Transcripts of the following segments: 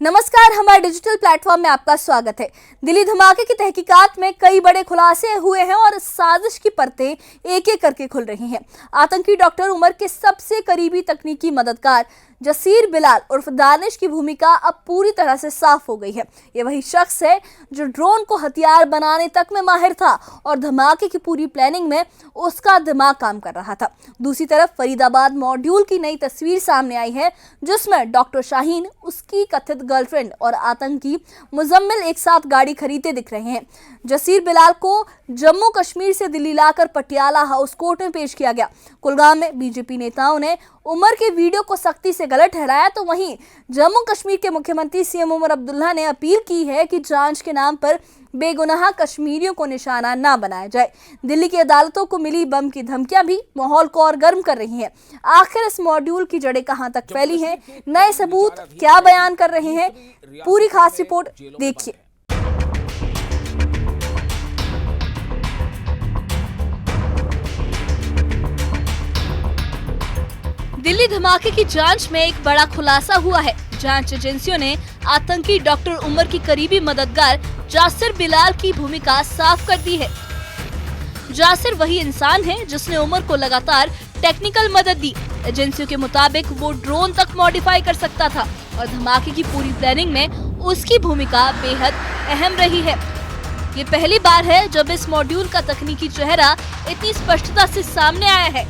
नमस्कार, हमारे digital platform में आपका स्वागत है। दिल्ली धमाके की तहकीकात में कई बड़े खुलासे हुए हैं और साजिश की परतें एक एक करके खुल रही हैं। आतंकी डॉक्टर उमर के सबसे करीबी तकनीकी मददगार जसीर बिलाल उर्फ दानिश की भूमिका अब पूरी तरह से साफ हो गई है। ये वही शख्स है जो ड्रोन को हथियार बनाने तक में माहिर था और धमाके की पूरी प्लानिंग में उसका दिमाग काम कर रहा था। दूसरी तरफ फरीदाबाद मॉड्यूल की नई तस्वीर सामने आई है, जिसमें डॉक्टर शाहीन, उसकी कथित गर्लफ्रेंड और आतंकी मुजम्मिल एक साथ गाड़ी खरीदते दिख रहे हैं। जसीर बिलाल को जम्मू कश्मीर से दिल्ली लाकर पटियाला हाउस कोर्ट में पेश किया गया। कुलगाम में बीजेपी नेताओं ने उमर के वीडियो को सख्ती से गलत ठहराया, तो वहीं जम्मू कश्मीर के मुख्यमंत्री सीएम उमर अब्दुल्ला ने अपील की है कि जांच के नाम पर बेगुनाह कश्मीरियों को निशाना ना बनाया जाए। दिल्ली की अदालतों को मिली बम की धमकियां भी माहौल को और गर्म कर रही हैं। आखिर इस मॉड्यूल की जड़ें कहां तक फैली हैं, नए सबूत क्या बयान कर रहे हैं, पूरी खास रिपोर्ट देखिए। दिल्ली धमाके की जांच में एक बड़ा खुलासा हुआ है। जांच एजेंसियों ने आतंकी डॉक्टर उमर की करीबी मददगार जासिर बिलाल की भूमिका साफ कर दी है। जासिर वही इंसान है जिसने उमर को लगातार टेक्निकल मदद दी। एजेंसियों के मुताबिक वो ड्रोन तक मॉडिफाई कर सकता था और धमाके की पूरी प्लानिंग में उसकी भूमिका बेहद अहम रही है। ये पहली बार है जब इस मॉड्यूल का तकनीकी चेहरा इतनी स्पष्टता से सामने आया है।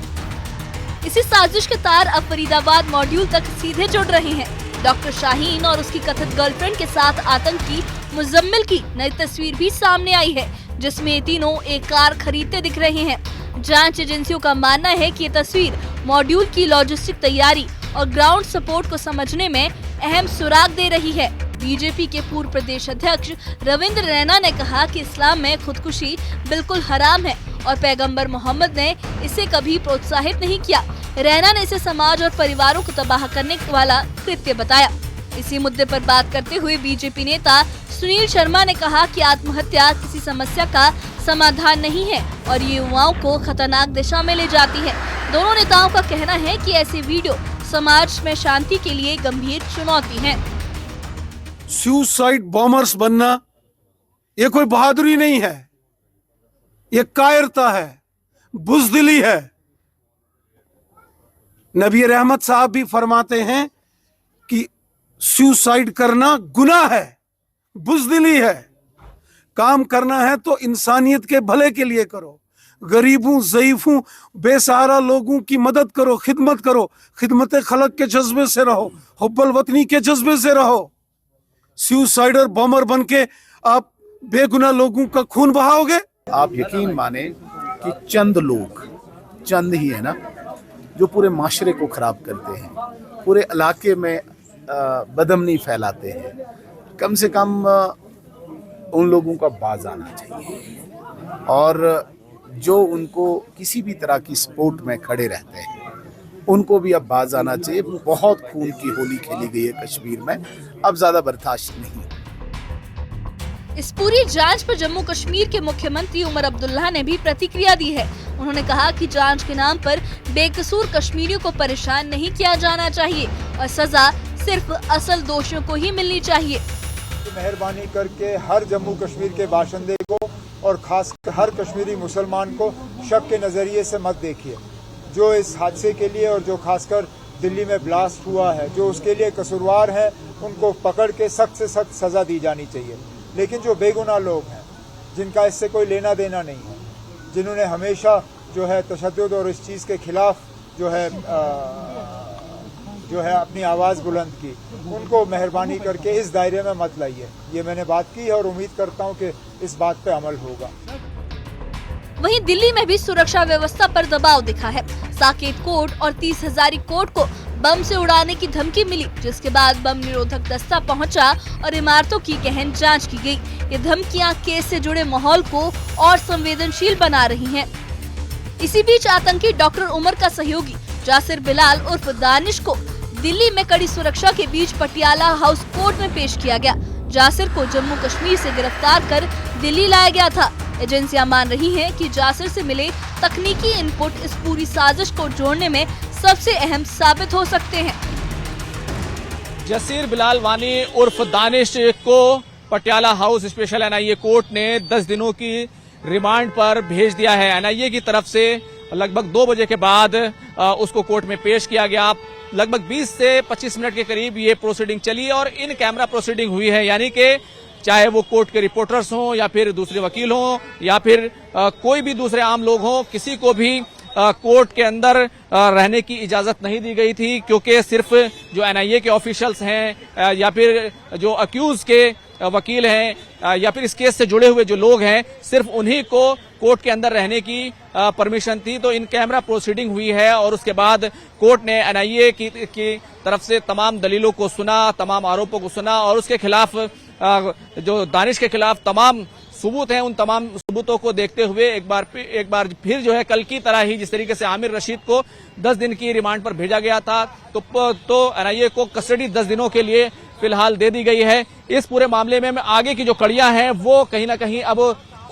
इसी साजिश के तार अब फरीदाबाद मॉड्यूल तक सीधे जुड़ रहे हैं। डॉक्टर शाहीन और उसकी कथित गर्लफ्रेंड के साथ आतंकी मुजम्मिल की नई तस्वीर भी सामने आई है, जिसमें ये तीनों एक कार खरीदते दिख रहे हैं। जांच एजेंसियों का मानना है कि ये तस्वीर मॉड्यूल की लॉजिस्टिक तैयारी और ग्राउंड सपोर्ट को समझने में अहम सुराग दे रही है। बीजेपी के पूर्व प्रदेश अध्यक्ष रविंद्र रैना ने कहा कि इस्लाम में खुदकुशी बिल्कुल हराम है और पैगंबर मोहम्मद ने इसे कभी प्रोत्साहित नहीं किया। रैना ने इसे समाज और परिवारों को तबाह करने वाला कृत्य बताया। इसी मुद्दे पर बात करते हुए बीजेपी नेता सुनील शर्मा ने कहा कि आत्महत्या किसी समस्या का समाधान नहीं है और ये युवाओं को खतरनाक दिशा में ले जाती है। दोनों नेताओं का कहना है कि ऐसे वीडियो समाज में शांति के लिए गंभीर चुनौती है। सुसाइड बॉम्बर्स बनना ये कोई बहादुरी नहीं है, ये कायरता है, बुज़दिली है। नबी रहमत साहब भी फरमाते हैं कि सुसाइड करना गुनाह है, बुज़दिली है। काम करना है तो इंसानियत के भले के लिए करो, गरीबों, ज़ईफों, बेसहारा लोगों की मदद करो, खिदमत करो, खिदमत खलक के जज्बे से रहो, हुब्बुल वतनी के जज्बे से रहो। सुसाइडर बॉम्बर बन के आप बेगुनाह लोगों का खून बहाओगे? आप यकीन माने कि चंद लोग, चंद ही है ना, जो पूरे माशरे को खराब करते हैं, पूरे इलाके में बदअमनी फैलाते हैं। कम से कम उन लोगों का बाज आना चाहिए और जो उनको किसी भी तरह की स्पोर्ट में खड़े रहते हैं उनको भी अब बाज आना चाहिए। बहुत खून की होली खेली गई है कश्मीर में, अब ज्यादा बर्दाश्त नहीं। इस पूरी जांच पर जम्मू कश्मीर के मुख्यमंत्री उमर अब्दुल्ला ने भी प्रतिक्रिया दी है। उन्होंने कहा कि जांच के नाम पर बेकसूर कश्मीरियों को परेशान नहीं किया जाना चाहिए और सजा सिर्फ असल दोषियों को ही मिलनी चाहिए। मेहरबानी करके हर जम्मू कश्मीर के बाशिंदे को और खास हर कश्मीरी मुसलमान को शक के नजरिए से मत देखिए। जो इस हादसे के लिए और जो खासकर दिल्ली में ब्लास्ट हुआ है, जो उसके लिए कसूरवार हैं, उनको पकड़ के सख्त से सख्त सजा दी जानी चाहिए। लेकिन जो बेगुनाह लोग हैं, जिनका इससे कोई लेना देना नहीं है, जिन्होंने हमेशा जो है तशद्दुद और इस चीज़ के खिलाफ जो है अपनी आवाज़ बुलंद की, उनको मेहरबानी करके इस दायरे में मत लाइए। ये मैंने बात की है और उम्मीद करता हूँ कि इस बात पे अमल होगा। वहीं दिल्ली में भी सुरक्षा व्यवस्था पर दबाव दिखा है। साकेत कोर्ट और 30 हजारी कोर्ट को बम से उड़ाने की धमकी मिली, जिसके बाद बम निरोधक दस्ता पहुंचा और इमारतों की गहन जांच की गई। ये धमकियां केस से जुड़े माहौल को और संवेदनशील बना रही हैं। इसी बीच आतंकी डॉक्टर उमर का सहयोगी जासिर बिलाल उर्फ दानिश को दिल्ली में कड़ी सुरक्षा के बीच पटियाला हाउस कोर्ट में पेश किया गया। जासिर को जम्मू कश्मीर से गिरफ्तार कर दिल्ली लाया गया था। एजेंसियां मान रही हैं कि जासिर से मिले तकनीकी इनपुट इस पूरी साजिश को जोड़ने में सबसे अहम साबित हो सकते हैं। जसीर बिलाल वानी उर्फ दानिश को Patiala house special NIA court ने 10 दिनों की रिमांड पर भेज दिया है। एनआईए की तरफ से लगभग 2 बजे के बाद उसको कोर्ट में पेश किया गया। लगभग 20 से 25 मिनट के करीब ये प्रोसीडिंग चली और इन कैमरा प्रोसीडिंग हुई है, यानी कि चाहे वो कोर्ट के रिपोर्टर्स हों या फिर दूसरे वकील हों या फिर कोई भी दूसरे आम लोग हों, किसी को भी कोर्ट के अंदर रहने की इजाजत नहीं दी गई थी, क्योंकि सिर्फ जो एनआईए के ऑफिशियल्स हैं या फिर जो अक्यूज के वकील हैं या फिर इस केस से जुड़े हुए जो लोग हैं, सिर्फ उन्हीं को कोर्ट के अंदर रहने की परमिशन थी। तो इन कैमरा प्रोसीडिंग हुई है और उसके बाद कोर्ट ने एनआईए की तरफ से तमाम दलीलों को सुना, तमाम आरोपों को सुना और उसके खिलाफ जो दानिश के खिलाफ तमाम सबूत हैं, उन तमाम सबूतों को देखते हुए एक बार फिर जो है कल की तरह ही जिस तरीके से आमिर रशीद को 10 दिन की रिमांड पर भेजा गया था, तो एनआईए को कस्टडी 10 दिनों के लिए फिलहाल दे दी गई है। इस पूरे मामले में आगे की जो कड़ियां हैं वो कहीं ना कहीं अब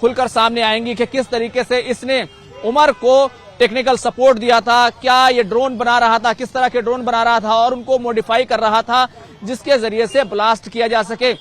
खुलकर सामने आएंगी कि किस तरीके से इसने उमर को टेक्निकल सपोर्ट दिया था, क्या ये ड्रोन बना रहा था, किस तरह के ड्रोन बना रहा था और उनको मॉडिफाई कर रहा था जिसके जरिए से ब्लास्ट किया जा सके।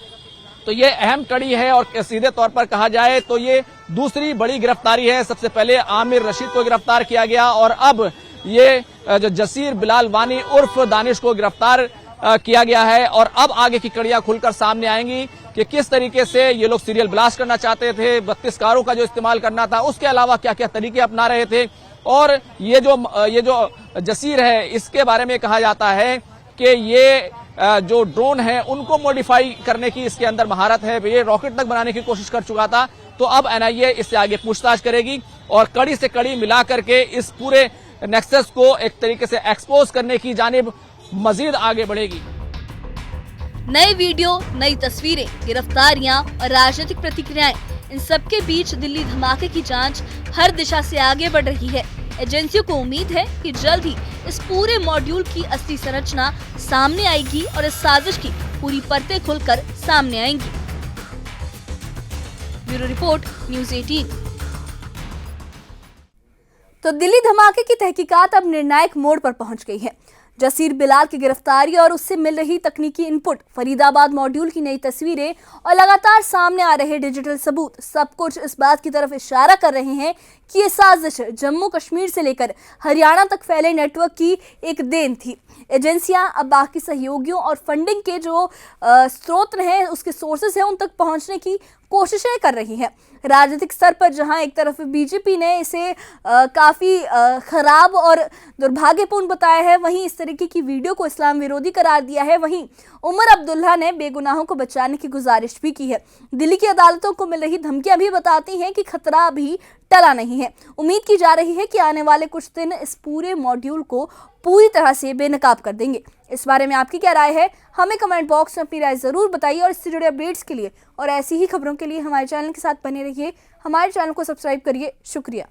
तो ये अहम कड़ी है और सीधे तौर पर कहा जाए तो ये दूसरी बड़ी गिरफ्तारी है। सबसे पहले आमिर रशीद को गिरफ्तार किया गया और अब ये जो जसीर बिलाल वानी उर्फ दानिश को गिरफ्तार किया गया है और अब आगे की कड़ियां खुलकर सामने आएंगी कि किस तरीके से ये लोग सीरियल ब्लास्ट करना चाहते थे, 32 कारों का जो इस्तेमाल करना था, उसके अलावा क्या क्या तरीके अपना रहे थे। और ये जो जसीर है इसके बारे में कहा जाता है कि ये जो ड्रोन है उनको मॉडिफाई करने की इसके अंदर महारत है, ये रॉकेट तक बनाने की कोशिश कर चुका था। तो अब एनआईए इससे आगे पूछताछ करेगी और कड़ी से कड़ी मिला करके इस पूरे नेक्सस को एक तरीके से एक्सपोज करने की जानिब मजीद आगे बढ़ेगी। नए वीडियो, नई तस्वीरें, गिरफ्तारियां और राजनीतिक प्रतिक्रियाएं, इन सबके बीच दिल्ली धमाके की जांच हर दिशा से आगे बढ़ रही है। एजेंसियों को उम्मीद है कि जल्द ही इस पूरे मॉड्यूल की असली संरचना सामने आएगी और इस साजिश की पूरी परतें खुलकर सामने आएंगी। Bureau report, news 18। तो दिल्ली धमाके की तहकीकात अब निर्णायक मोड़ पर पहुंच गई है। जसीर बिलाल की गिरफ्तारी और उससे मिल रही तकनीकी इनपुट, फरीदाबाद मॉड्यूल की नई तस्वीरें और लगातार सामने आ रहे डिजिटल सबूत, सब कुछ इस बात की तरफ इशारा कर रहे हैं कि ये साजिश जम्मू कश्मीर से लेकर हरियाणा तक फैले नेटवर्क की एक देन थी। एजेंसियां अब बाकी सहयोगियों और फंडिंग के जो स्रोत हैं, उसके सोर्सेस हैं, उन तक पहुंचने की कोशिशें कर रही हैं। राजनीतिक स्तर पर जहां एक तरफ बीजेपी ने इसे काफ़ी खराब और दुर्भाग्यपूर्ण बताया है, वहीं इस तरीके की वीडियो को इस्लाम विरोधी करार दिया है, वहीं उमर अब्दुल्ला ने बेगुनाहों को बचाने की गुजारिश भी की है। दिल्ली की अदालतों को मिल रही धमकियां भी बताती हैं कि खतरा अभी टला नहीं है। उम्मीद की जा रही है कि आने वाले कुछ दिन इस पूरे मॉड्यूल को पूरी तरह से बेनकाब कर देंगे। इस बारे में आपकी क्या राय है, हमें कमेंट बॉक्स में अपनी राय जरूर बताइए और इससे जुड़े अपडेट्स के लिए और ऐसी ही खबरों के लिए हमारे चैनल के साथ बने रहिए। हमारे चैनल को सब्सक्राइब करिए। शुक्रिया।